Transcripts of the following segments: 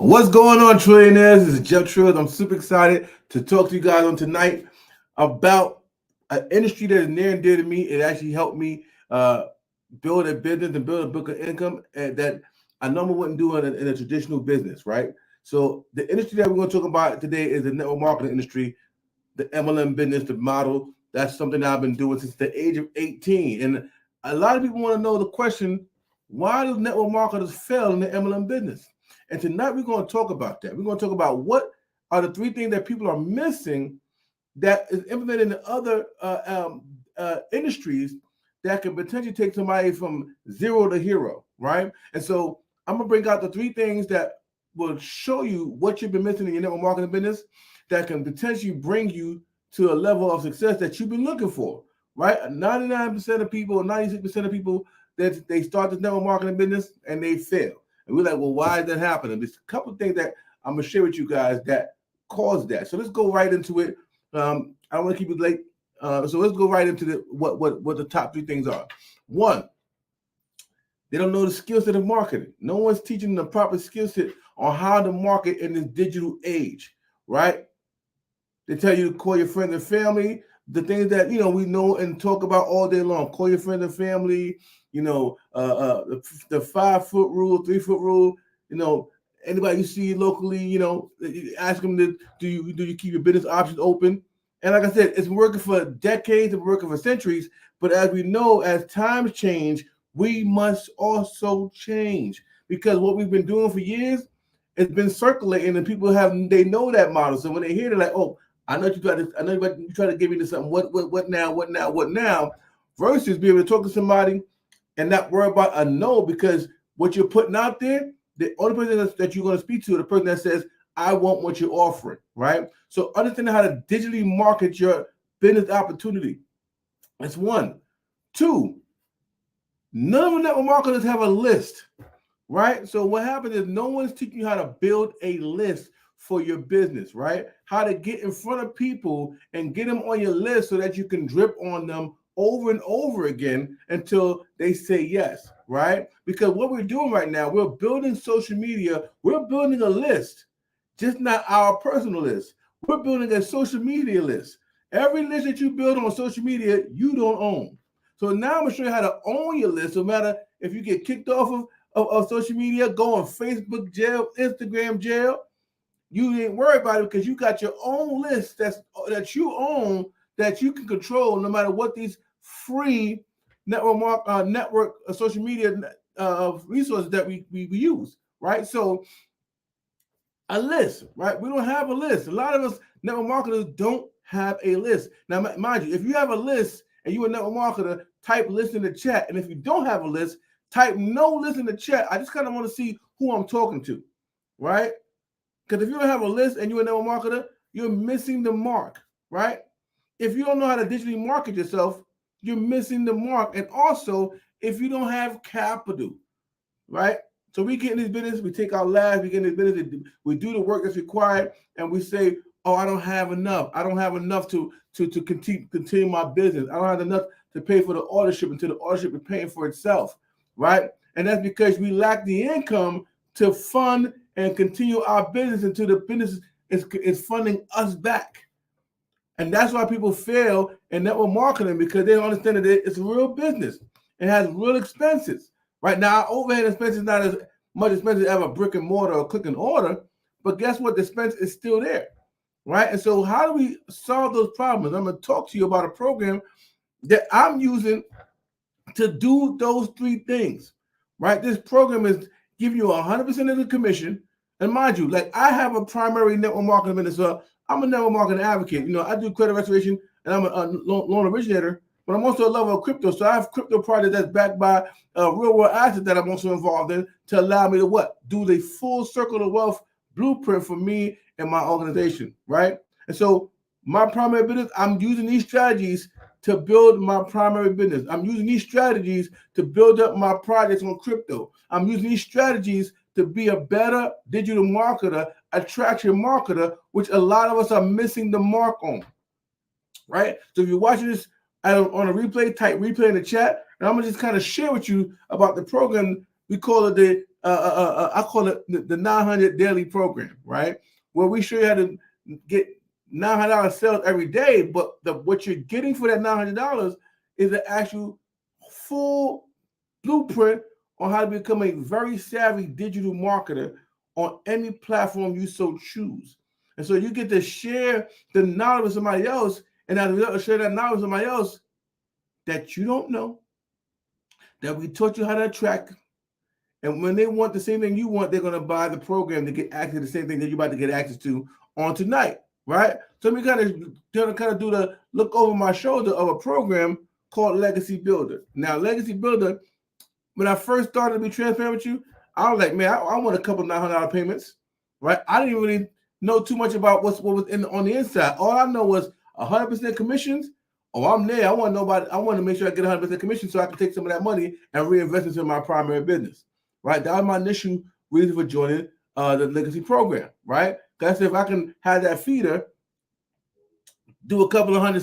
What's going on, trillionaires? This is Jeff Trills. I'm super excited to talk to you guys on tonight about an industry that is near and dear to me. It actually helped me build a business and build a book of income that I normally wouldn't do in a traditional business, right? So the industry that we're going to talk about today is the network marketing industry, the MLM business, the model. That's something that I've been doing since the age of 18. And a lot of people want to know the question, why do network marketers fail in the MLM business? And tonight we're going to talk about that. We're going to talk about what are the three things that people are missing that is implemented in other industries that can potentially take somebody from zero to hero, right? And so I'm going to bring out the three things that will show you what you've been missing in your network marketing business that can potentially bring you to a level of success that you've been looking for, right? 99% of people, 96% of people, that they start this network marketing business and they fail. And we're like, well, why is that happening? There's a couple of things that I'm going to share with you guys that cause that. So let's go right into it. I don't want to keep it late. So let's go right into what the top three things are. One, they don't know the skill set of marketing. No one's teaching them the proper skill set on how to market in this digital age, right? They tell you to call your friends and family, the things that, we know and talk about all day long. Call your friends and family, the 5-foot rule, 3-foot rule, anybody you see locally, ask them, do you keep your business options open? And like I said, it's been working for decades, it's been working for centuries. But as we know, as times change, we must also change, because what we've been doing for years, it's been circulating, and people they know that model. So when they hear it, they're like, oh, I know you try to give me something. What now? Versus being able to talk to somebody and not worry about a no, because what you're putting out there, the only person that you're going to speak to, the person that says, I want what you're offering, right? So understanding how to digitally market your business opportunity. That's one. Two, none of the network marketers have a list, right? So what happens is no one's teaching you how to build a list for your business, right? How to get in front of people and get them on your list so that you can drip on them over and over again until they say yes, right? Because what we're doing right now, we're building social media, we're building a list, just not our personal list. We're building a social media list. Every list that you build on social media, you don't own. So now I'm going to show you how to own your list. No matter if you get kicked off of social media, go on Facebook jail, Instagram jail, you ain't worried about it, because you got your own list that you own, that you can control no matter what these free network social media resources that we use, right? So a list, right? We don't have a list. A lot of us network marketers don't have a list. Now, mind you, if you have a list and you're a network marketer, type list in the chat. And if you don't have a list, type no list in the chat. I just kind of want to see who I'm talking to, right? Because if you don't have a list and you're a network marketer, you're missing the mark, right? If you don't know how to digitally market yourself, you're missing the mark. And also, if you don't have capital, right? So we get in this business, we take our lives, we get in this business, we do the work that's required, and we say, oh, I don't have enough. I don't have enough to continue my business. I don't have enough to pay for the authorship until the authorship is paying for itself, right? And that's because we lack the income to fund and continue our business until the business is funding us back. And that's why people fail in network marketing, because they don't understand that it's a real business. It has real expenses. Right now, overhead expenses is not as much expensive as a brick and mortar or click and order, but guess what? The expense is still there, right? And so how do we solve those problems? I'm going to talk to you about a program that I'm using to do those three things, right? This program is giving you 100% of the commission. And mind you, like, I have a primary network marketing business. So I'm a network marketing advocate. I do credit restoration, and I'm a loan originator, but I'm also a lover of crypto. So I have crypto projects that's backed by real world assets that I'm also involved in to allow me to do the full circle of wealth blueprint for me and my organization, right? And so my primary business, I'm using these strategies to build my primary business. I'm using these strategies to build up my projects on crypto. I'm using these strategies to be a better digital marketer, attraction marketer, which a lot of us are missing the mark on, right? So if you're watching this on a replay, type replay in the chat, and I'm gonna just kind of share with you about the program. We call it the I call it the 900 daily program, right? Where we show you how to get $900 sales every day, but what you're getting for that $900 is an actual full blueprint on how to become a very savvy digital marketer on any platform you so choose. And so you get to share the knowledge with somebody else, and as a result of share that knowledge with somebody else that you don't know, that we taught you how to attract. And when they want the same thing you want, they're going to buy the program to get access to the same thing that you're about to get access to on tonight, right? So we kind of do the look over my shoulder of a program called Legacy Builder. Now, Legacy Builder, when I first started to be transparent with you, I was like, man, I want a couple $900 payments, right? I didn't really know too much about what was on the inside. All I know was 100% commissions. Oh, I'm there. I want to make sure I get 100% commission so I can take some of that money and reinvest into my primary business, right? That was my initial reason for joining the Legacy program, right? Because if I can have that feeder, do a couple of hundred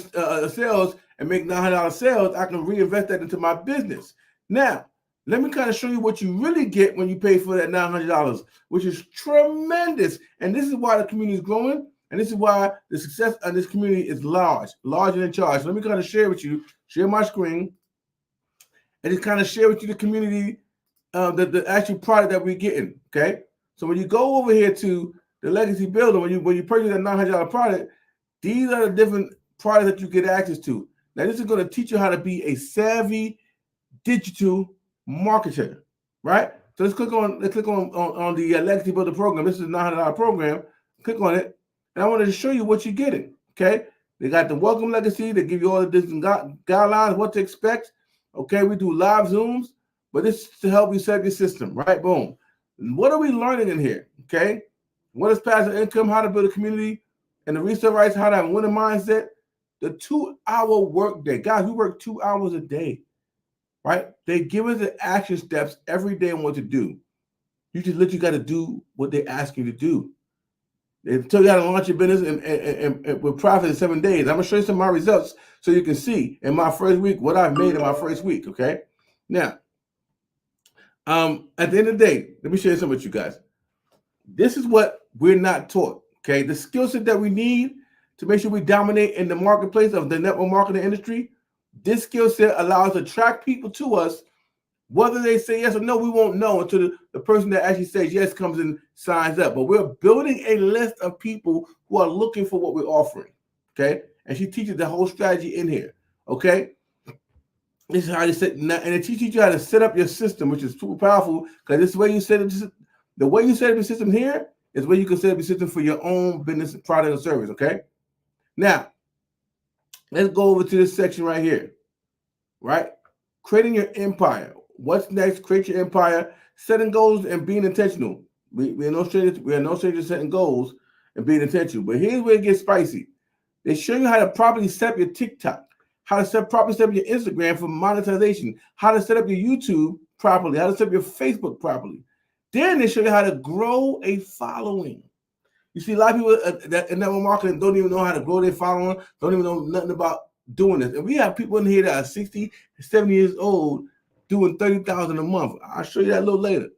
sales and make $900 sales, I can reinvest that into my business. Now, let me kind of show you what you really get when you pay for that $900, which is tremendous. And this is why the community is growing. And this is why the success of this community is larger than charge. So let me kind of share my screen, and just kind of share with you the community, the actual product that we're getting, okay? So when you go over here to the Legacy Builder, when you purchase that $900 product, these are the different products that you get access to. Now, this is going to teach you how to be a savvy digital marketer, right? So let's click on the Legacy Builder program. This is a $900 program. Click on it. And I want to show you what you're getting, okay? They got the Welcome Legacy. They give you all the different guidelines, what to expect, okay? We do live Zooms, but this is to help you set up your system, right? Boom. And what are we learning in here, okay? What is passive income, how to build a community, and the research rights, how to have a winning mindset, the 2-hour work day. Guys, we work 2 hours a day, right? They give us the action steps every day on what to do. You just literally got to do what they ask you to do. They tell you how to launch your business and with profit in 7 days. I'm going to show you some of my results so you can see in my first week what I've made in my first week, okay? Now, at the end of the day, let me share something with you guys. This is what we're not taught, okay? The skill set that we need to make sure we dominate in the marketplace of the network marketing industry, this skill set allows us to attract people to us. Whether they say yes or no, we won't know until the person that actually says yes comes and signs up. But we're building a list of people who are looking for what we're offering, okay? And she teaches the whole strategy in here, okay? This is how you set, and it teaches you how to set up your system, which is super powerful because this is the way you set up. The way you set up your system here is where you can set up your system for your own business, product, or service, okay? Now, let's go over to this section right here, right? Creating your empire. What's next? Create your empire, setting goals and being intentional. We're no strangers setting goals and being intentional. But here's where it gets spicy. They show you how to properly set up your TikTok, how to properly set up your Instagram for monetization, how to set up your YouTube properly, how to set up your Facebook properly. Then they show you how to grow a following. You see, a lot of people that in network marketing don't even know how to grow their following, don't even know nothing about doing this. And we have people in here that are 60, 70 years old doing $30,000 a month. I'll show you that a little later.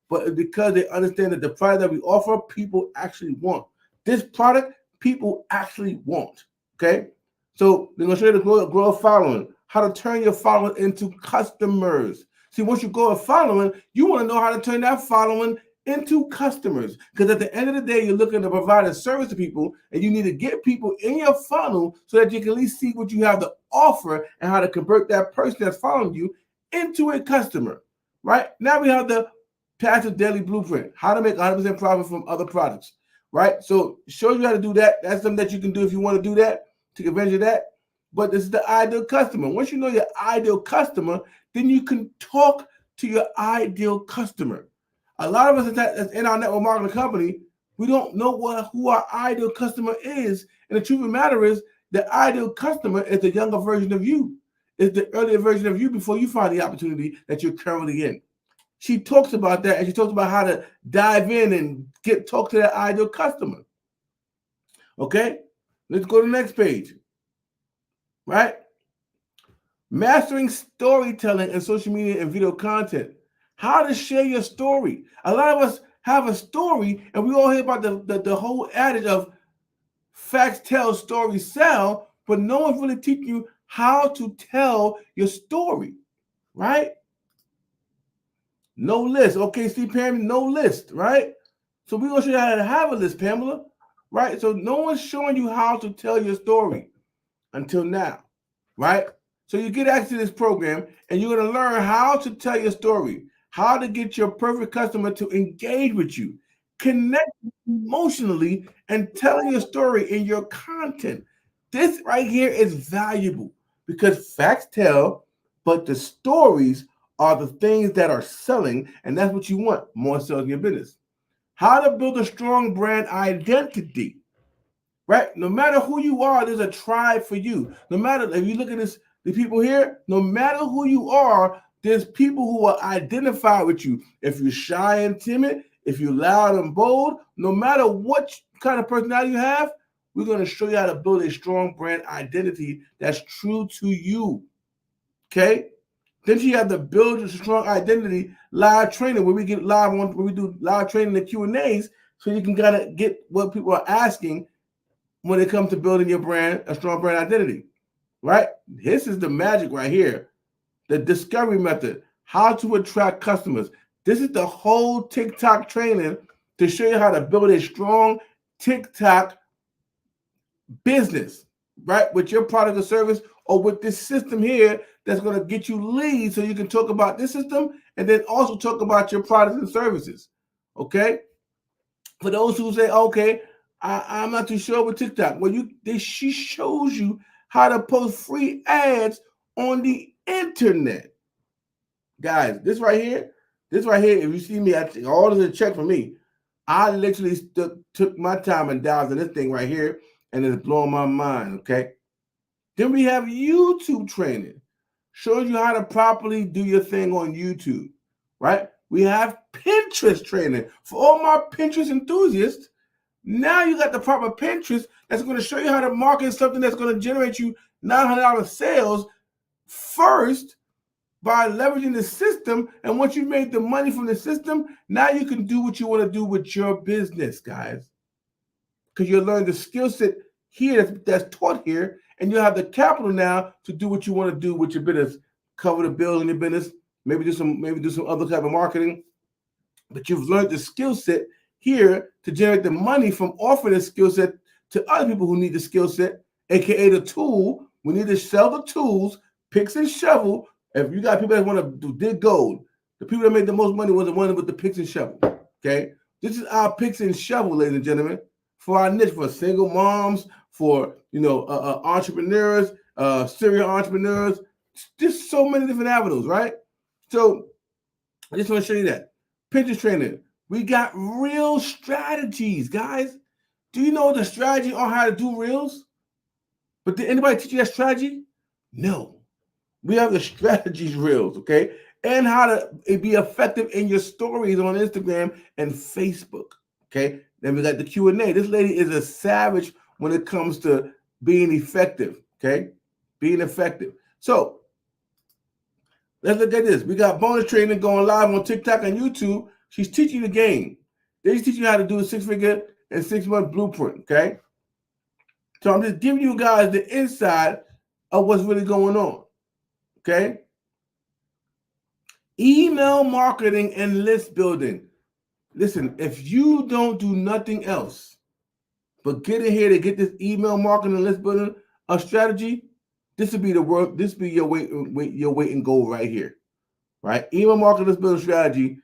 But because they understand that the product that we offer, people actually want. This product, people actually want, okay? So they're going to show you the grow a following, how to turn your following into customers. See, once you grow a following, you want to know how to turn that following into customers. Because at the end of the day, you're looking to provide a service to people, and you need to get people in your funnel so that you can at least see what you have to offer and how to convert that person that's following you into a customer, right? Now we have the passive daily blueprint, how to make 100% profit from other products, right? So show you how to do that. That's something that you can do if you want to do that, take advantage of that. But this is the ideal customer. Once you know your ideal customer, then you can talk to your ideal customer. A lot of us that's in our network marketing company, we don't know who our ideal customer is. And the truth of the matter is, the ideal customer is the younger version of you. It's the earlier version of you before you find the opportunity that you're currently in. She talks about that, and she talks about how to dive in and talk to that ideal customer. Okay, let's go to the next page. Right? Mastering storytelling and social media and video content. how to share your story. A lot of us have a story, and we all hear about the whole adage of facts tell, stories sell, but no one's really teaching you how to tell your story, right? No list. Okay, Steve Pam, no list, right? So we're going to show you how to have a list, Pamela, right? So no one's showing you how to tell your story until now, right? So you get access to this program, and you're going to learn how to tell your story, how to get your perfect customer to engage with you, connect emotionally, and telling your story in your content. This right here is valuable because facts tell, but the stories are the things that are selling, and that's what you want, more sales in your business. How to build a strong brand identity, right? No matter who you are, there's a tribe for you. No matter if you look at this, the people here, no matter who you are, there's people who will identify with you. If you're shy and timid, if you're loud and bold, no matter what kind of personality you have, we're going to show you how to build a strong brand identity that's true to you. Okay? Then you have to build a strong identity live training where we get live on, where we do live training and Q&As, so you can kind of get what people are asking when it comes to building your brand, a strong brand identity, right? This is the magic right here. The discovery method, how to attract customers. This is the whole TikTok training to show you how to build a strong TikTok business, right? With your product or service, or with this system here that's going to get you leads, so you can talk about this system and then also talk about your products and services. Okay? For those who say, okay, I'm not too sure with TikTok. Well, she shows you how to post free ads on the internet. Guys, this right here, if you see me, all this is a check for me. I literally took my time and dialed in this thing right here, and it's blowing my mind, okay? Then we have YouTube training. Shows you how to properly do your thing on YouTube, right? We have Pinterest training. For all my Pinterest enthusiasts, now you got the proper Pinterest that's going to show you how to market something that's going to generate you $900 sales first by leveraging the system. And once you've made the money from the system, now you can do what you want to do with your business, guys. Because you'll learn the skill set here that's taught here, and you'll have the capital now to do what you want to do with your business. Cover the bills in your business, maybe do some other type of marketing. But you've learned the skill set here to generate the money from offering the skill set to other people who need the skill set, aka the tool. We need to sell the tools, picks and shovel. If you got people that want to dig gold, the people that made the most money was the one with the picks and shovel. Okay, this is our picks and shovel, ladies and gentlemen, for our niche, for single moms, for entrepreneurs, serial entrepreneurs. Just so many different avenues, right? So I just want to show you that. Pinterest training. We got reel strategies, guys. Do you know the strategy on how to do reels? But did anybody teach you that strategy? No. We have the strategies reels, okay? And how to be effective in your stories on Instagram and Facebook, okay? Then we got the Q&A. This lady is a savage when it comes to being effective, okay? Being effective. So let's look at this. We got bonus training going live on TikTok and YouTube. She's teaching the game. She's teaching you how to do a 6-figure and 6-month blueprint, okay? So I'm just giving you guys the inside of what's really going on, okay? Email marketing and list building. Listen, if you don't do nothing else but get in here to get this email marketing and list building strategy, this would be the work. This would be your weight and goal right here, right? Email marketing list building strategy.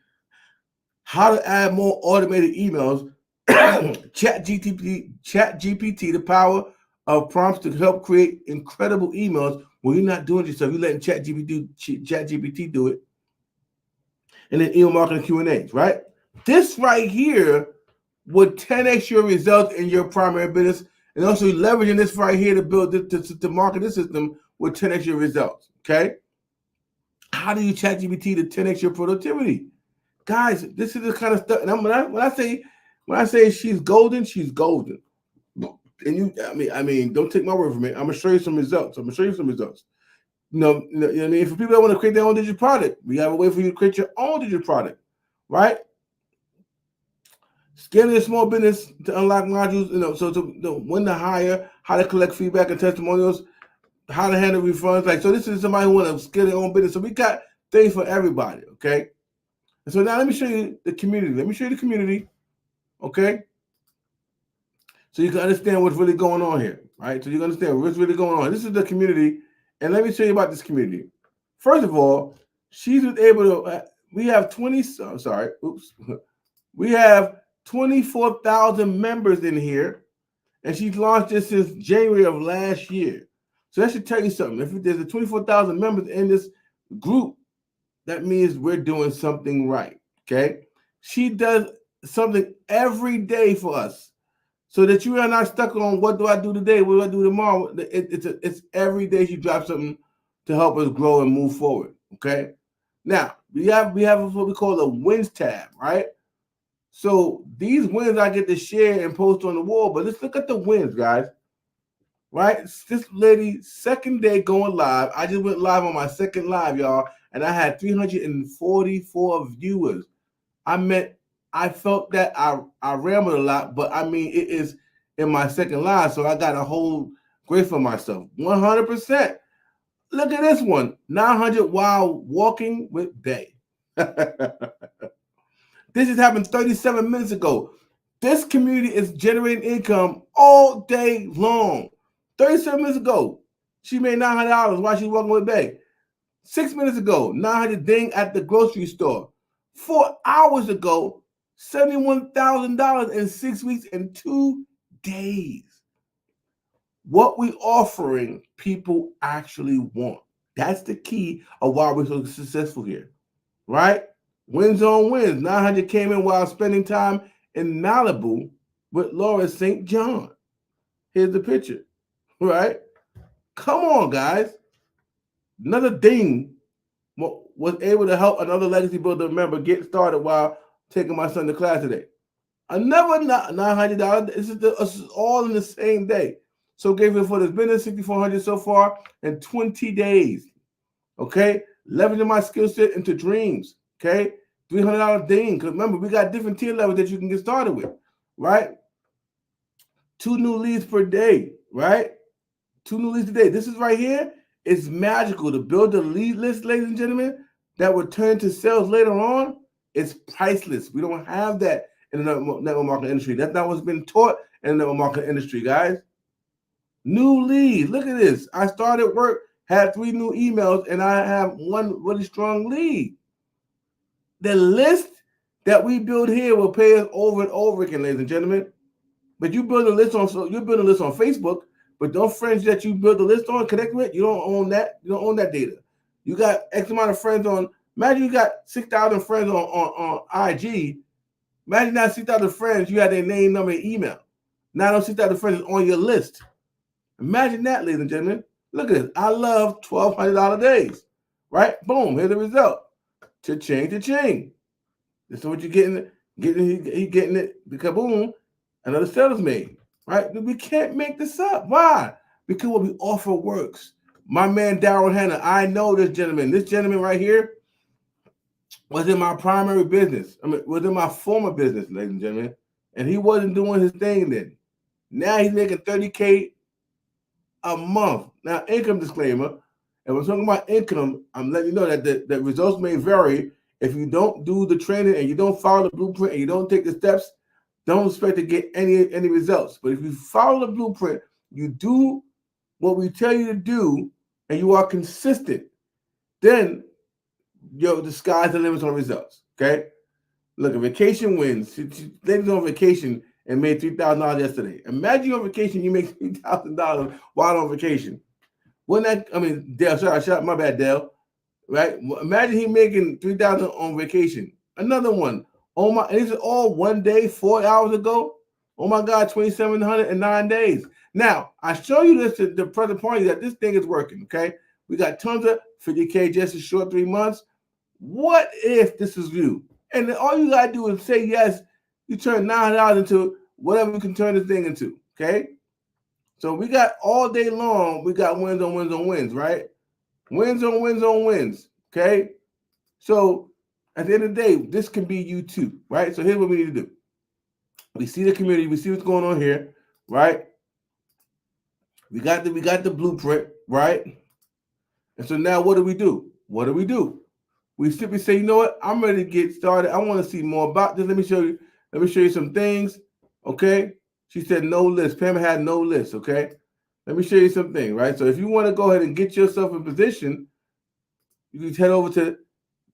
How to add more automated emails. ChatGPT, the power of prompts to help create incredible emails. When you're not doing it yourself, you're letting ChatGPT do it. And then email marketing Q&As, right? This right here would 10x your results in your primary business, and also leveraging this right here to build to market this system would 10x your results. Okay. How do you ChatGPT to 10x your productivity? Guys, this is the kind of stuff. And when I say she's golden, she's golden. And I mean, don't take my word from it. I'm gonna show you some results. You know what I mean? For people that want to create their own digital product, we have a way for you to create your own digital product, right? Scaling a small business to unlock modules, so to when to hire, how to collect feedback and testimonials, how to handle refunds. Like, so this is somebody who want to scale their own business. So we got things for everybody, okay? And so now let me show you the community. Okay? So you can understand what's really going on here, right? So you can understand what's really going on. This is the community, and let me tell you about this community. First of all, she's able to, we have 24,000 members in here, and she's launched this since January of last year. So that should tell you something. If there's a 24,000 members in this group, that means we're doing something right, okay? She does something every day for us so that you are not stuck on what do I do today, what do I do tomorrow. It's every day she drops something to help us grow and move forward, okay? Now, we have what we call the wins tab, right? So these wins I get to share and post on the wall, but let's look at the wins, guys. Right? This lady, second day going live. I just went live on my second live, y'all, and I had 344 viewers. I felt that I rambled a lot, but I mean, it is in my second live, so I got a whole grade for myself. 100%. Look at this one, 900 while walking with Bay. This just happened 37 minutes ago. This community is generating income all day long. 37 minutes ago, she made $900 while she was walking with Bay. 6 minutes ago, 900 ding at the grocery store. 4 hours ago, $71,000 in 6 weeks and 2 days. What we offering, people actually want. That's the key of why we're so successful here, right? Wins on wins. 900 came in while spending time in Malibu with Laura St. John. Here's the picture, right? Come on, guys. Another ding was able to help another legacy builder member get started while taking my son to class today. Another $900. This is all in the same day. So gave it for this business, $6,400 so far in 20 days. Okay, leveraging my skill set into dreams. Okay, $300 ding. Because remember, we got different tier levels that you can get started with, right? 2 new leads per day, right? 2 new leads a day. This is right here. It's magical to build a lead list, ladies and gentlemen, that will turn to sales later on. It's priceless. We don't have that in the network marketing industry. That's not what's been taught in the network marketing industry, guys. New leads. Look at this. I started work, had 3 new emails, and I have 1 really strong lead. The list that we build here will pay us over and over again, ladies and gentlemen. But you build a list on Facebook, but those friends that you build a list on, connect with, you don't own that. You don't own that data. You got X amount of friends on. Imagine you got 6,000 friends on IG. Imagine that 6,000 friends, you had their name, number, and email. Now those 6,000 friends is on your list. Imagine that, ladies and gentlemen. Look at this. I love $1,200 days. Right? Boom. Here's the result. Cha-ching, cha-ching. This is what you're getting. He getting it. The kaboom. Another sale is made. Right? We can't make this up. Why? Because what we offer works. My man, Daryl Hanna, I know this gentleman. This gentleman right here was in my primary business. Was in my former business, ladies and gentlemen. And he wasn't doing his thing then. Now he's making $30K a month. Now, income disclaimer. And we're talking about income, I'm letting you know that the results may vary. If you don't do the training and you don't follow the blueprint and you don't take the steps, don't expect to get any results. But if you follow the blueprint, you do what we tell you to do, and you are consistent, then the sky's the limit on results. Okay? Look, a vacation wins. Ladies on vacation and made $3,000 yesterday. Imagine you're on vacation, you make $3,000 while on vacation. Wouldn't that, Dale, my bad, Dale. Right? Imagine he making $3,000 on vacation. Another one. Oh my, these are all one day, 4 hours ago. Oh my God, 2,700 in 9 days. Now, I show you this to the present point that this thing is working, okay? We got tons of 50K just in short 3 months. What if this is you? And then all you got to do is say yes. You turn $9 into whatever you can turn this thing into, okay? So we got all day long, we got wins on wins on wins, right? Wins on wins on wins. Okay. So at the end of the day, this can be you too, right? So here's what we need to do. We see the community, we see what's going on here, right? We got the blueprint, right? And so now what do we do? What do we do? We simply say, you know what? I'm ready to get started. I want to see more about this. Let me show you. Let me show you some things. Okay. She said no list. Pam had no list. Okay. Let me show you something, right? So if you want to go ahead and get yourself in position, you can head over to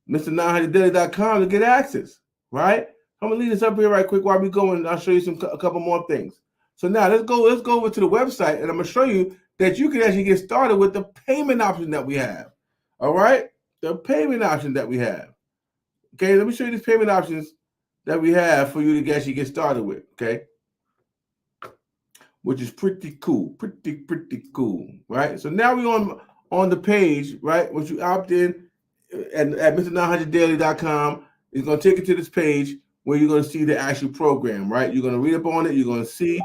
Mr.900daily.com to get access, right? I'm gonna leave this up here right quick while we go, and I'll show you a couple more things. So now let's go over to the website, and I'm gonna show you that you can actually get started with the payment option that we have. All right, the payment option that we have. Okay, let me show you these payment options that we have for you to actually get started with. Okay, which is pretty cool, pretty cool, right? So now we're on the page, right? Once you opt in at Mr.900daily.com, it's going to take you to this page where you're going to see the actual program, right? You're going to read up on it. You're going to see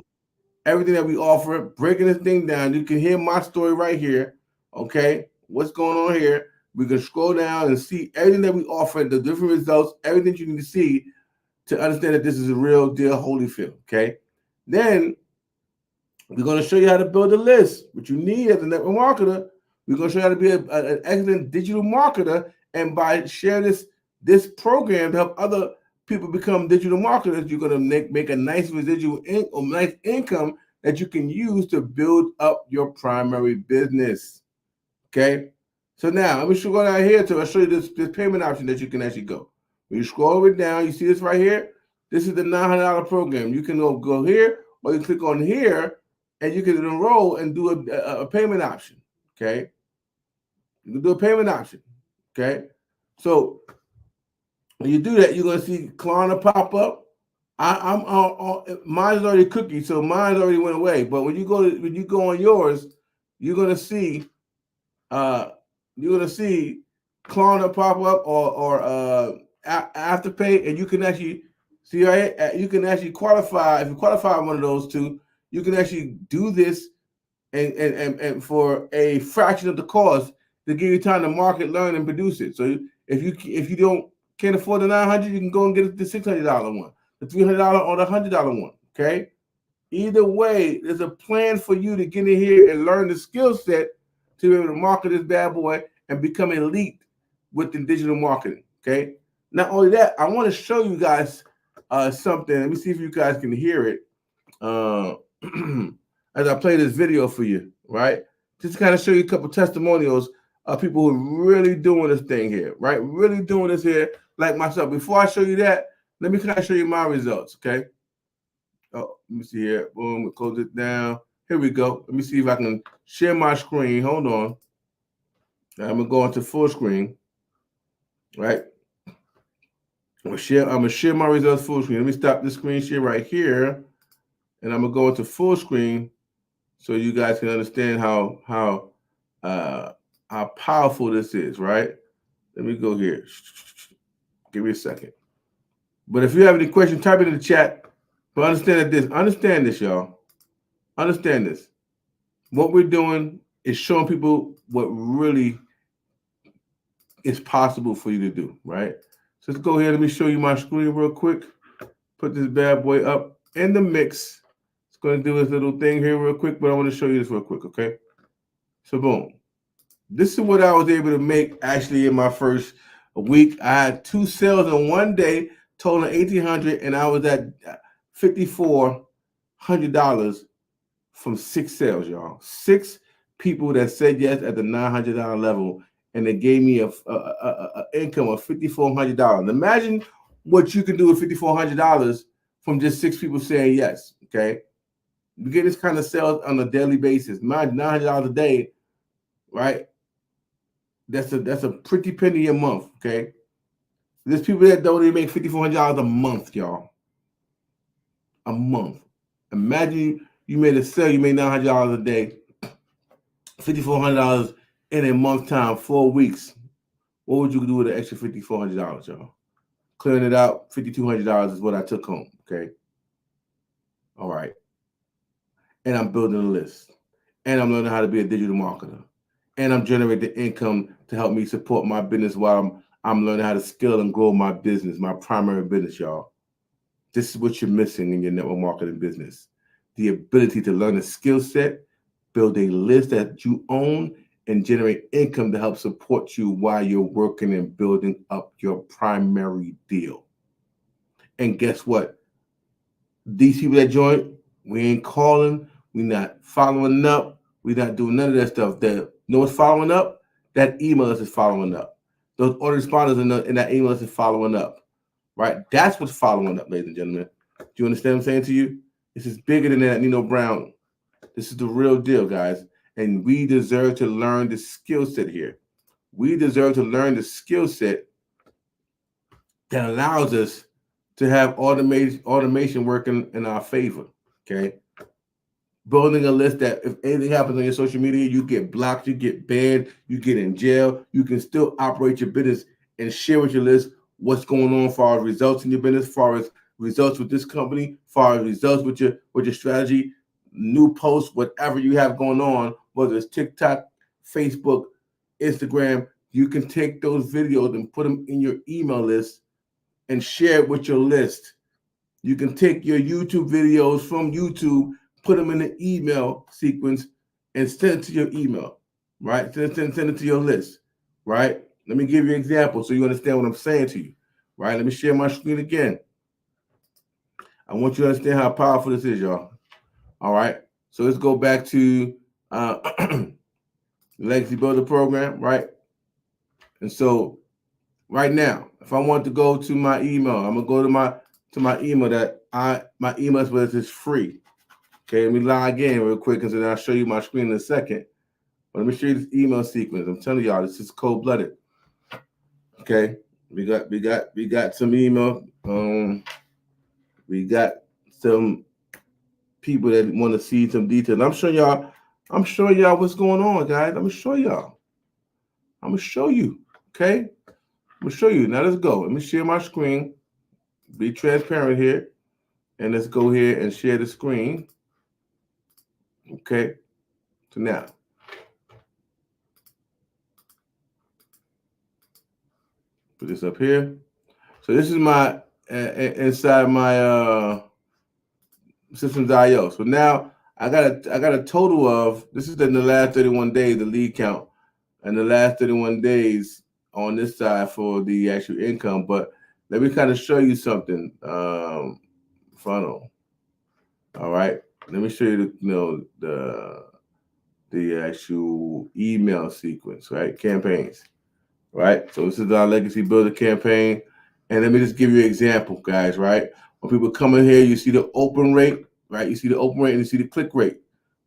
everything that we offer, breaking this thing down. You can hear my story right here, okay? What's going on here? We can scroll down and see everything that we offer, the different results, everything you need to see to understand that this is a real deal Holyfield, okay? Then we're going to show you how to build a list, what you need as a network marketer. We're going to show you how to be an excellent digital marketer. And by sharing this program to help other people become digital marketers, you're going to make a nice residual nice income that you can use to build up your primary business. Okay? So now, let me go down here to show you this payment option that you can actually go. When you scroll it down, you see this right here? This is the $900 program. You can go here, or you click on here, and you can enroll and do a payment option. Okay? You can do a payment option. Okay? So when you do that, you're going to see Klarna pop up. Mine's already cookie, so mine already went away. But when you go on yours, you're going to see Klarna pop up or Afterpay, and you can actually see right here, you can actually qualify. If you qualify one of those two, you can actually do this and for a fraction of the cost to give you time to market, learn, and produce it. So if you can't afford the $900, you can go and get the $600 one, the $300 or the $100 one. Okay. Either way, there's a plan for you to get in here and learn the skill set to be able to market this bad boy and become elite within digital marketing. Okay. Not only that, I want to show you guys something. Let me see if you guys can hear it. As I play this video for you, right? Just to kind of show you a couple testimonials of people who are really doing this thing here, right? Really doing this here, like myself. Before I show you that, let me kind of show you my results, okay? Oh, let me see here. Boom, we'll close it down. Here we go. Let me see if I can share my screen. Hold on. I'm gonna go into full screen, right? I'm gonna share my results full screen. Let me stop the screen share right here, and I'm gonna go into full screen so you guys can understand how powerful this is, right? Let me go here. Give me a second. But if you have any questions, type it in the chat. But understand this, y'all. Understand this. What we're doing is showing people what really is possible for you to do, right? So let's go here. Let me show you my screen real quick. Put this bad boy up in the mix. It's going to do this little thing here real quick, but I want to show you this real quick, okay? So boom. This is what I was able to make actually in my first week. I had 2 sales in one day, totaling $1,800, and I was at $5,400 from 6 sales, y'all. 6 people that said yes at the $900 level, and they gave me a income of $5,400. Imagine what you can do with $5,400 from just 6 people saying yes. Okay, you get this kind of sales on a daily basis. Imagine $900 a day, right? That's a pretty penny a month. Okay, there's people that don't even make $5,400 a month, y'all. A month. Imagine you made a sale, you made $900 a day, $5,400 in a month time, 4 weeks. What would you do with an extra $5,400, y'all? Clearing it out, $5,200 is what I took home. Okay. All right. And I'm building a list. And I'm learning how to be a digital marketer. and I'm generating income to help me support my business while I'm learning how to scale and grow my business, my primary business, y'all. This is what you're missing in your network marketing business. The ability to learn a skill set, build a list that you own, and generate income to help support you while you're working and building up your primary deal. And guess what? These people that join, we ain't calling, we not following up, we not doing none of that stuff. That you know what's following up? That email list is following up. Those autoresponders in that email list is following up. Right? That's what's following up, ladies and gentlemen. Do you understand what I'm saying to you? This is bigger than that, Nino Brown. This is the real deal, guys. And we deserve to learn the skill set here. We deserve to learn the skill set that allows us to have automation working in our favor. Okay. Building a list that if anything happens on your social media, you get blocked, you get banned, you get in jail, you can still operate your business and share with your list what's going on as far as results in your business, as far as results with this company, as far as results with your strategy, new posts, whatever you have going on, whether it's TikTok, Facebook, Instagram, you can take those videos and put them in your email list and share it with your list. You can take your YouTube videos from YouTube, put them in the email sequence, and send it to your email, right? Send it to your list, right? Let me give you an example so you understand what I'm saying to you, right? Let me share my screen again. I want you to understand how powerful this is, y'all. All right? So let's go back to Legacy Builder Program, right? And so right now, if I want to go to my email, I'm gonna go to my email that my email is free. Okay, let me log in real quick, and then I'll show you my screen in a second. But let me show you this email sequence. I'm telling y'all, this is cold-blooded. Okay, we got some email. We got some people that want to see some details. I'm showing y'all what's going on, guys. I'm gonna show y'all. I'm gonna show you. Okay, I'm gonna show you. Now let's go. Let me share my screen. Be transparent here, and let's go here and share the screen. Okay, so now put this up here. So this is my inside my systems.io. So now I got a total of, this is in the last 31 days, the lead count, and the last 31 days on this side for the actual income. But let me kind of show you something. Funnel. All right. Let me show you the actual email sequence, right? Campaigns. Right? So this is our Legacy Builder campaign. And let me just give you an example, guys, right? When people come in here, you see the open rate, right? You see the open rate and you see the click rate,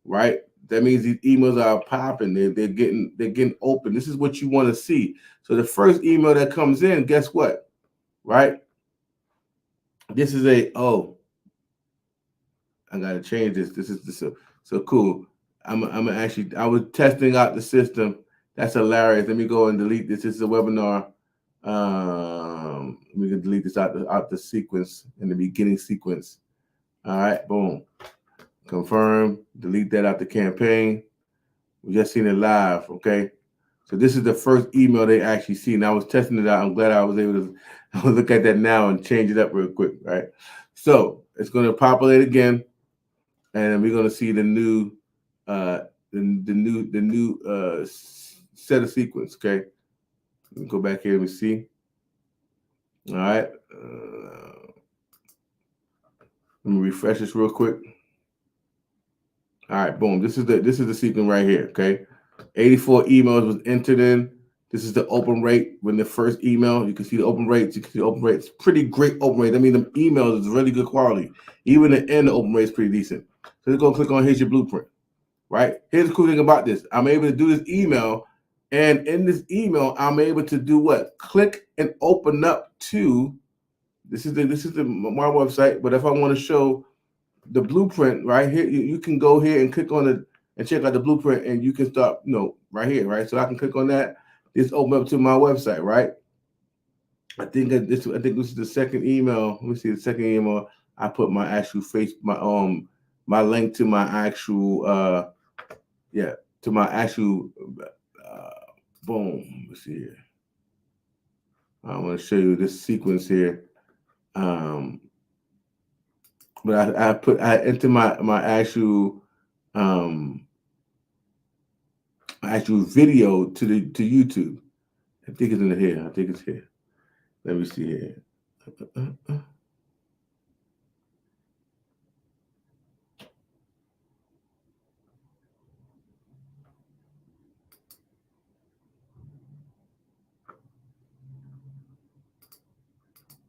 right? That means these emails are popping. They're getting open. This is what you want to see. So the first email that comes in, guess what? Right? This is I gotta change this. This is so cool. I'm actually, I was testing out the system. That's hilarious. Let me go and delete this. This is a webinar. We can delete this out the sequence in the beginning sequence. All right, boom. Confirm. Delete that out the campaign. We just seen it live. Okay. So this is the first email they actually seen. I was testing it out. I'm glad I was able to look at that now and change it up real quick. Right. So it's going to populate again, and we're going to see the new set of sequence. Okay. Let me go back here and see. All right. Let me refresh this real quick. All right, boom. This is the sequence right here. Okay. 84 emails was entered in. This is the open rate when the first email. You can see the open rates. You can see the open rates. Pretty great open rate. I mean, the emails is really good quality. Even the end, the open rate is pretty decent. So let's go click on here's your blueprint. Right. Here's the cool thing about this. I'm able to do this email, and in this email, I'm able to do what? Click and open up to. This is my website. But if I want to show the blueprint right here, you can go here and click on it and check out the blueprint, and you can start, right here, right? So I can click on that. This open up to my website, right? I think this is the second email. Let me see the second email. I put my actual my link to my actual to my actual Boom. Let's see here. I want to show you this sequence here. But I enter my actual video to YouTube. I think it's in here. I think it's here. Let me see here.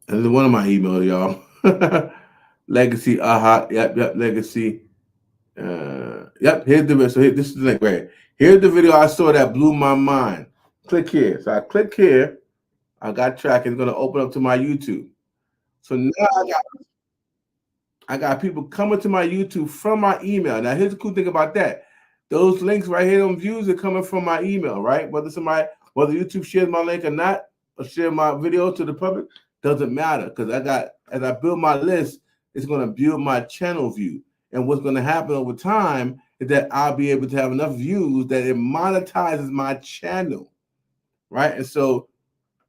And one of my emails, y'all. Legacy, yep, legacy. Yep, here's the video. So this is the link right here. Here's the video I saw that blew my mind. Click here. So I click here. I got track. It's going to open up to my YouTube. So now I got people coming to my YouTube from my email. Now here's the cool thing about that. Those links right here, them views are coming from my email, right? Whether YouTube shares my link or not, or share my video to the public, doesn't matter, because as I build my list, it's going to build my channel view. And what's going to happen over time is that I'll be able to have enough views that it monetizes my channel, right? And so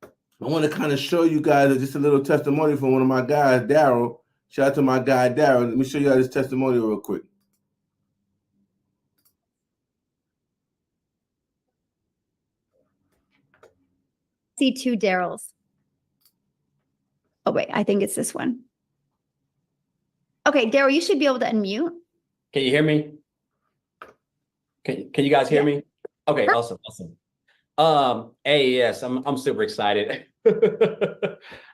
I want to kind of show you guys just a little testimony from one of my guys, Daryl. Shout out to my guy, Daryl. Let me show you guys this testimony real quick. See two Daryls. Oh, wait, I think it's this one. Okay, Daryl, you should be able to unmute. Can you hear me? Can you guys hear me? Okay, awesome. Hey, yes, I'm super excited.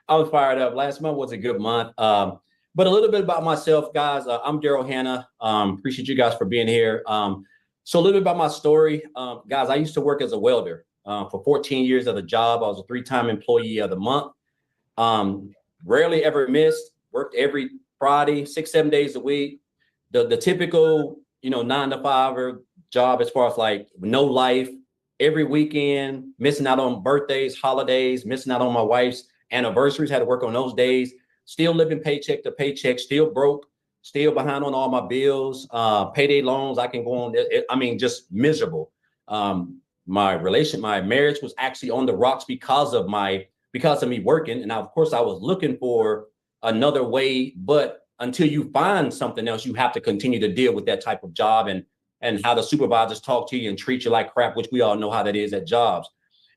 I'm fired up. Last month was a good month. But a little bit about myself, guys. I'm Daryl Hanna. Appreciate you guys for being here. So a little bit about my story. Guys, I used to work as a welder for 14 years at a job. I was a 3-time employee of the month. Rarely ever missed, worked every Friday, 6-7 days a week. The typical, 9 to 5 job, as far as like no life, every weekend, missing out on birthdays, holidays, missing out on my wife's anniversaries, had to work on those days, still living paycheck to paycheck, still broke, still behind on all my bills, payday loans. I can go on. Just miserable. My marriage was actually on the rocks because of me working. And of course I was looking for another way, but until you find something else, you have to continue to deal with that type of job and how the supervisors talk to you and treat you like crap, which we all know how that is at jobs.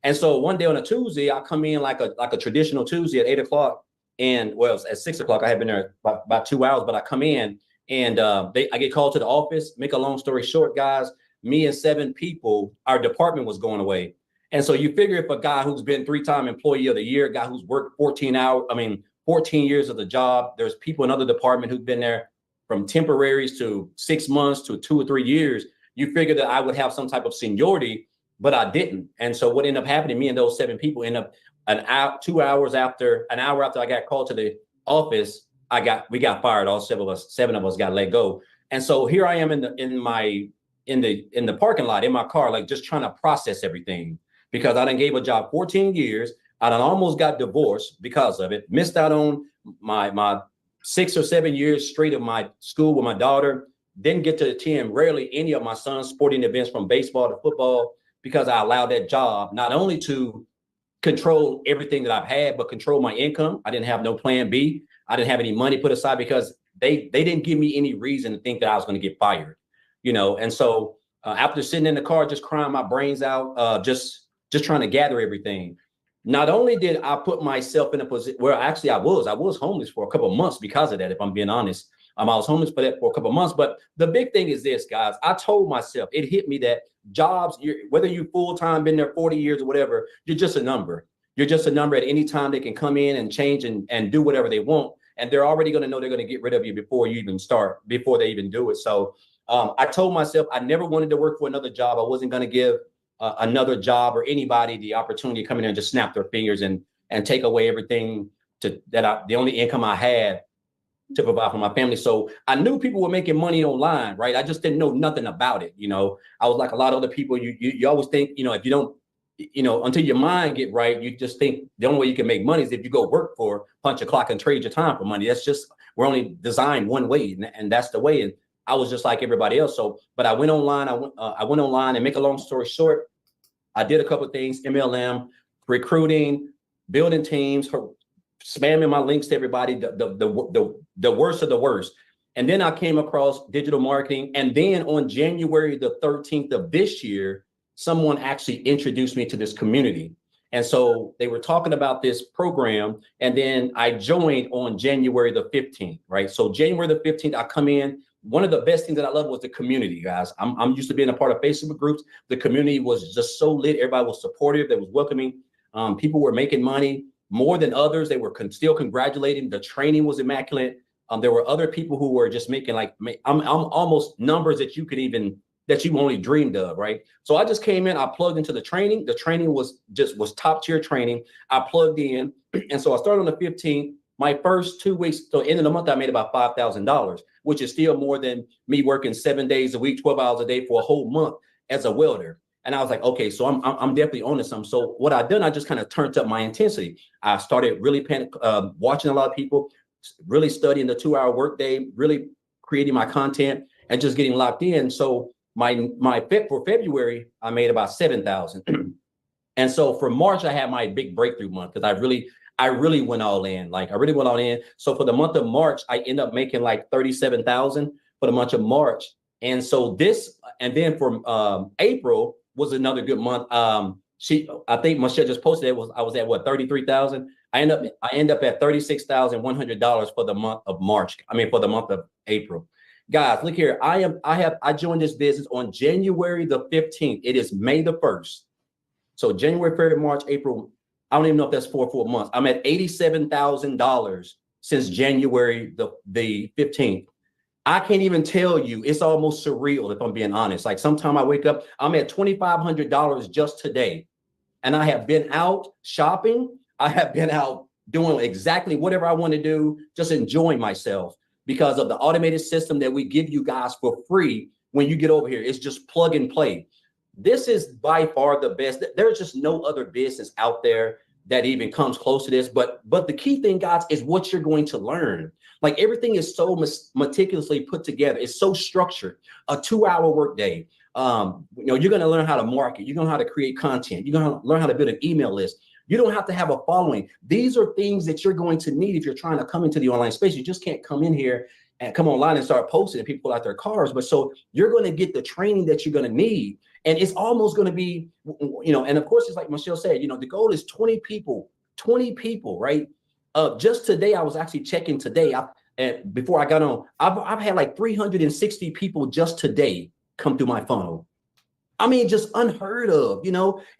And so one day on a Tuesday, I come in like a traditional Tuesday at 8 o'clock. And at 6 o'clock, I had been there about 2 hours, but I come in and I get called to the office. Make a long story short, guys, me and 7 people, our department was going away. And so you figure if a guy who's been 3-time employee of the year, a guy who's worked 14 years of the job, there's people in other department who've been there from temporaries to 6 months to 2 or 3 years. You figure that I would have some type of seniority, but I didn't. And so what ended up happening, me and those 7 people end up an hour after I got called to the office, we got fired. All 7 of us got let go. And so here I am in the parking lot in my car, like just trying to process everything, because I done gave a job 14 years. I done almost got divorced because of it. Missed out on my 6 or 7 years straight of my school with my daughter. Didn't get to attend rarely any of my son's sporting events from baseball to football because I allowed that job not only to control everything that I've had, but control my income. I didn't have no plan B. I didn't have any money put aside because they didn't give me any reason to think that I was going to get fired, And so after sitting in the car, just crying my brains out, just trying to gather everything. Not only did I put myself in a position where actually I was homeless for a couple of months because of that, if I'm being honest. I was homeless for a couple of months. But the big thing is this, guys. I told myself, it hit me that jobs, whether you full-time, been there 40 years or whatever, you're just a number. You're just a number. At any time they can come in and change and do whatever they want. And they're already going to know they're going to get rid of you before you even start, before they even do it. So I told myself I never wanted to work for another job. I wasn't going to give another job or anybody the opportunity to come in and just snap their fingers and take away everything the only income I had to provide for my family. So I knew people were making money online, right? I just didn't know nothing about it. I was like a lot of other people. You always think, if you don't, until your mind get right, you just think the only way you can make money is if you go work for, punch a clock and trade your time for money. That's just, we're only designed one way, and that's the way. And I was just like everybody else. So, but I went online. I went online, and make a long story short, I did a couple of things, MLM, recruiting, building teams, spamming my links to everybody, the worst of the worst. And then I came across digital marketing. And then on January the 13th of this year, someone actually introduced me to this community. And so they were talking about this program. And then I joined on January the 15th, right? So January the 15th, I come in. One of the best things that I love was the community, guys. I'm used to being a part of Facebook groups. The community was just so lit. Everybody was supportive. They was welcoming. People were making money more than others. They were still congratulating. The training was immaculate. There were other people who were just making like, I'm almost numbers that you only dreamed of, right? So I just came in, I plugged into the training. The training was top tier training. I plugged in. And so I started on the 15th. My first 2 weeks, so end of the month, I made about $5,000, which is still more than me working 7 days a week, 12 hours a day for a whole month as a welder. And I was like, okay, so I'm definitely on to something. So what I done, I just kind of turned up my intensity. I started really watching a lot of people, really studying the 2-hour workday, really creating my content and just getting locked in. So for February, I made about 7,000. And so for March, I had my big breakthrough month because I really went all in. Like I really went all in. So for the month of March, I ended up making like 37,000 for the month of March. And so and then for April was another good month. I think Michelle just posted it. I was at what, 33,000. I end up at $36,100 for the month of March. I mean, for the month of April. Guys, look here. I joined this business on January the 15th. It is May the 1st. So January, February, March, April. I don't even know if that's 4 full months. I'm at $87,000 since January the 15th. I can't even tell you. It's almost surreal if I'm being honest. Like sometime I wake up, I'm at $2,500 just today. And I have been out shopping. I have been out doing exactly whatever I want to do, just enjoying myself because of the automated system that we give you guys for free when you get over here. It's just plug and play. This is by far the best. There's just no other business out there that even comes close to this. But the key thing, guys, is what you're going to learn. Like everything is so meticulously put together. It's so structured. A 2-hour workday. You're going to learn how to market. You're going to learn how to create content. You're going to learn how to build an email list. You don't have to have a following. These are things that you're going to need if you're trying to come into the online space. You just can't come in here and come online and start posting and people pull out their cars. But so you're going to get the training that you're going to need. And it's almost going to be, and of course, it's like Michelle said, the goal is 20 people, right? Just today, I was actually checking today. And before I got on, I've had like 360 people just today come through my funnel. I mean, just unheard of,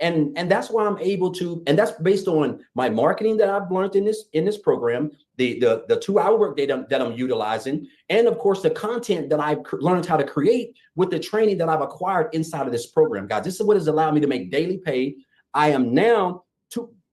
and that's why I'm able to, and that's based on my marketing that I've learned in this program, the 2-hour workday that I'm utilizing, and of course the content that I've learned how to create with the training that I've acquired inside of this program, guys. This is what has allowed me to make daily pay. I am now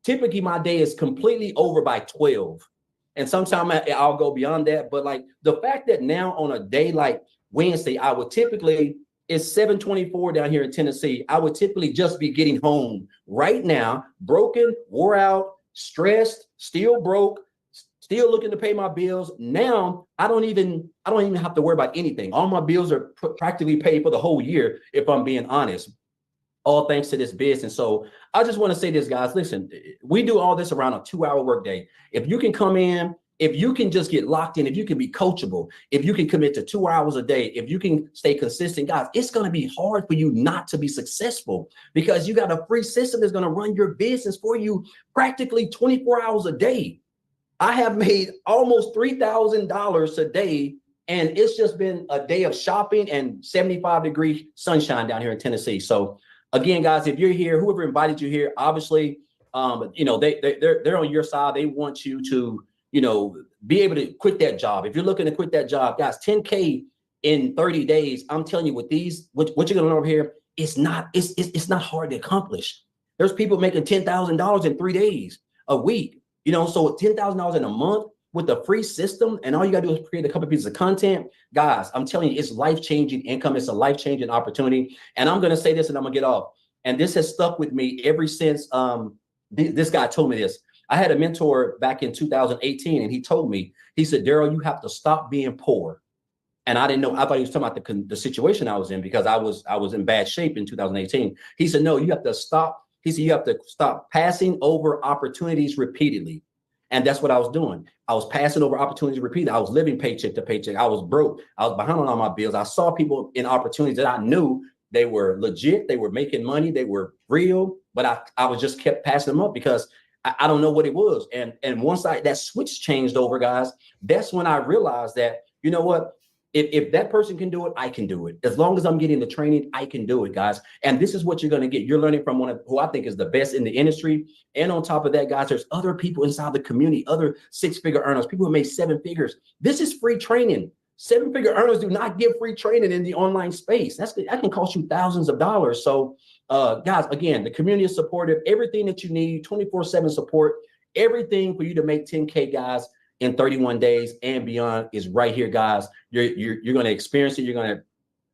typically my day is completely over by 12, and sometimes I'll go beyond that. But like the fact that now on a day like Wednesday, I would typically. It's 7:24 down here in Tennessee. I would typically just be getting home right now, broken, wore out, stressed, still broke, still looking to pay my bills. Now I don't even have to worry about anything. All my bills are practically paid for the whole year, if I'm being honest. All thanks to this business. So I just want to say this, guys. Listen, we do all this around a 2-hour workday. If you can come in, if you can just get locked in, if you can be coachable, if you can commit to 2 hours a day, if you can stay consistent, guys, it's going to be hard for you not to be successful because you got a free system that's going to run your business for you practically 24 hours a day. I have made almost $3,000 a day, and it's just been a day of shopping and 75-degree sunshine down here in Tennessee. So again, guys, if you're here, whoever invited you here, obviously, they're on your side. They want you to be able to quit that job. If you're looking to quit that job, guys, 10K in 30 days, I'm telling you what you're going to learn over here, it's not hard to accomplish. There's people making $10,000 in 3 days, a week, so $10,000 in a month with a free system. And all you got to do is create a couple pieces of content. Guys, I'm telling you, it's life-changing income. It's a life-changing opportunity. And I'm going to say this and I'm going to get off. And this has stuck with me ever since this guy told me this. I had a mentor back in 2018, and he told me, he said, Daryl, you have to stop being poor And I didn't know. I thought he was talking about the situation I was in, because I was in bad shape in 2018. He said, no, you have to stop. He said, you have to stop passing over opportunities repeatedly. And that's what I was doing. I was passing over opportunities repeatedly. I was living paycheck to paycheck. I was broke. I was behind on all my bills. I saw people in opportunities that I knew they were legit. They were making money. They were real. But I was just kept passing them up because I don't know what it was. And once that switch changed over, guys, that's when I realized that, you know what? If that person can do it, I can do it. As long as I'm getting the training, I can do it, guys. And this is what you're going to get. You're learning from one of who I think is the best in the industry. And on top of that, guys, there's other people inside the community, other six-figure earners, people who made seven figures. This is free training. Seven-figure earners do not give free training in the online space. That can cost you thousands of dollars. So, guys, again, the community is supportive. Everything that you need, 24/7 support, everything for you to make 10K, guys, in 31 days and beyond is right here, guys. You're going to experience it.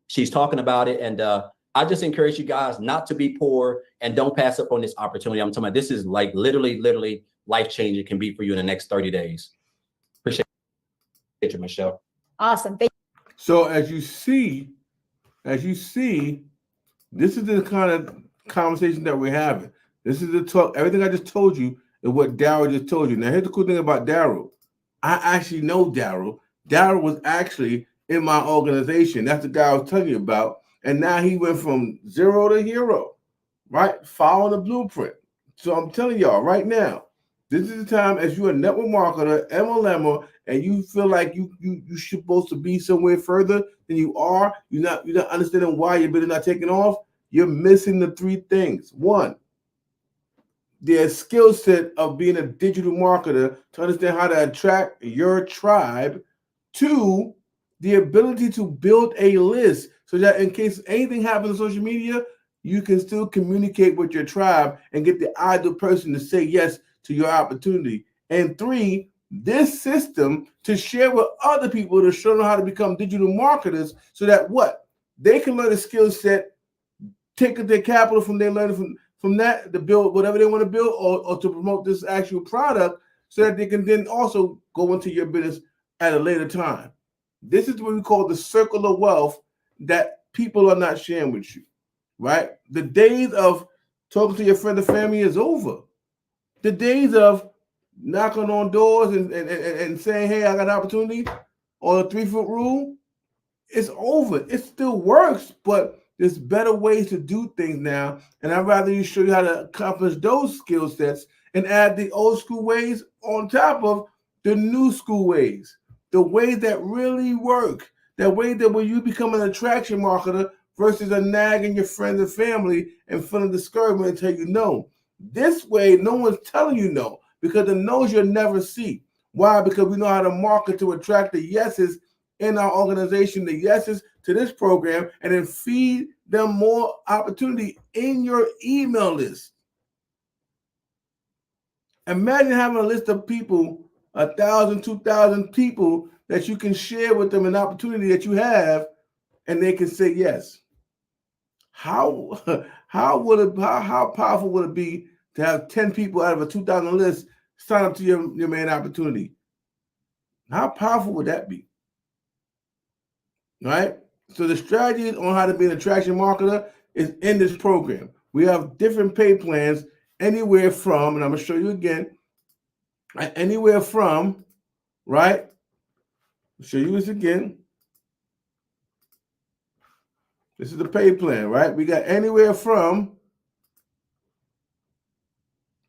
She's talking about it. And I just encourage you guys not to be poor and don't pass up on this opportunity. I'm talking about this is like literally life-changing. It can be for you in the next 30 days. Appreciate you, Michelle. Awesome. So as you see, this is the kind of conversation that we're having. This is the talk. Everything I just told you is what Daryl just told you. Now, here's the cool thing about Daryl. I actually know Daryl. Daryl was actually in my organization. That's the guy I was telling you about. And now he went from zero to hero, right? Following the blueprint. So I'm telling y'all right now, this is the time as you're a network marketer, MLMer, and you feel like you're supposed to be somewhere further than you are. You're not understanding why your business not taking off. You're missing the three things. One, their skill set of being a digital marketer to understand how to attract your tribe. Two, the ability to build a list so that in case anything happens on social media, you can still communicate with your tribe and get the ideal person to say yes to your opportunity. And three, this system to share with other people to show them how to become digital marketers so that what? They can learn a skill set, take their capital from their learning from that to build whatever they want to build or to promote this actual product so that they can then also go into your business at a later time. This is what we call the circle of wealth that people are not sharing with you, right? The days of talking to your friend or family is over. The days of knocking on doors and saying, hey, I got an opportunity, or the 3-foot rule, it's over. It still works, but there's better ways to do things now. And I'd rather you show you how to accomplish those skill sets and add the old school ways on top of the new school ways, the ways that really work, that way that when you become an attraction marketer versus a nagging your friends and family and feeling discouragement until you no. This way, no one's telling you no, because the no's you'll never see. Why? Because we know how to market to attract the yeses in our organization, the yeses to this program, and then feed them more opportunity in your email list. Imagine having a list of people, 1,000, 2,000 people that you can share with them an opportunity that you have, and they can say yes. How powerful would it be to have 10 people out of a 2,000 list sign up to your main opportunity? How powerful would that be? Right? So the strategies on how to be an attraction marketer is in this program. We have different pay plans anywhere from, and I'm going to show you again, anywhere from, right? I'll show you this again. This is the pay plan, right? We got anywhere from,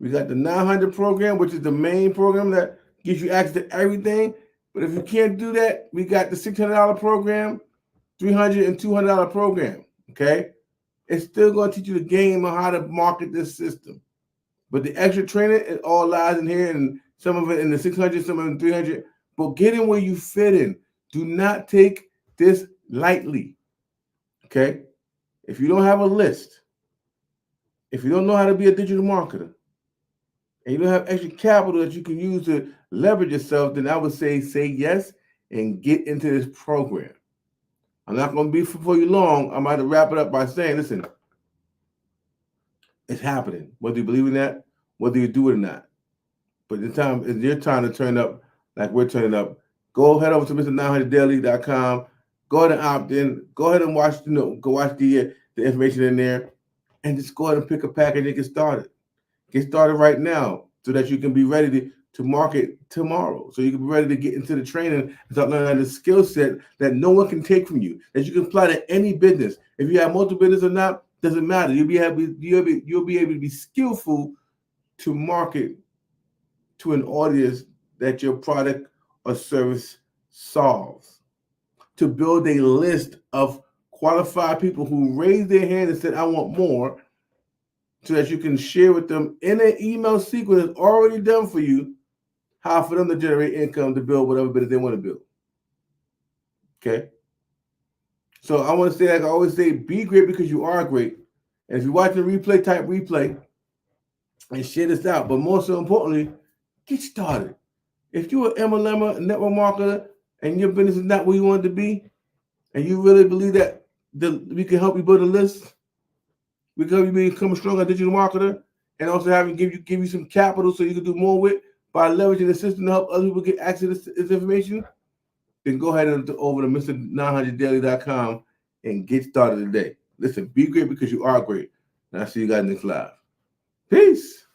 we got the 900 program, which is the main program that gives you access to everything. But if you can't do that, we got the $600 program, $300 and $200 program, okay? It's still going to teach you the game on how to market this system. But the extra training, it all lies in here, and some of it in the 600, some of it in 300. But get in where you fit in. Do not take this lightly, okay? If you don't have a list, if you don't know how to be a digital marketer, and you don't have extra capital that you can use to leverage yourself, then I would say yes and get into this program. I'm not going to be for you long. I'm about to wrap it up by saying, listen, it's happening. Whether you believe in that, whether you do it or not. But it's your time to turn up like we're turning up. Go head over to Mr900daily.com. go ahead and opt in. Go ahead and watch, go watch the information in there, and just go ahead and pick a package and get started. Get started right now so that you can be ready to market tomorrow. So you can be ready to get into the training and start learning the skill set that no one can take from you, that you can apply to any business. If you have multiple business or not, doesn't matter. You'll be able to be skillful to market to an audience that your product or service solves. To build a list of qualified people who raised their hand and said, I want more, so that you can share with them in an email sequence that's already done for you, how for them to generate income to build whatever business they want to build. Okay? So I want to say, like I always say, be great because you are great. And if you're watching the replay, type replay and share this out. But more so importantly, get started. If you're an MLM, network marketer, and your business is not where you want it to be, and you really believe that we can help you build a list, we can help you become a stronger digital marketer, and also give you some capital so you can do more with by leveraging the system to help other people get access to this information, then go ahead and over to Mr.900daily.com and get started today. Listen, be great because you are great. And I'll see you guys next live. Peace.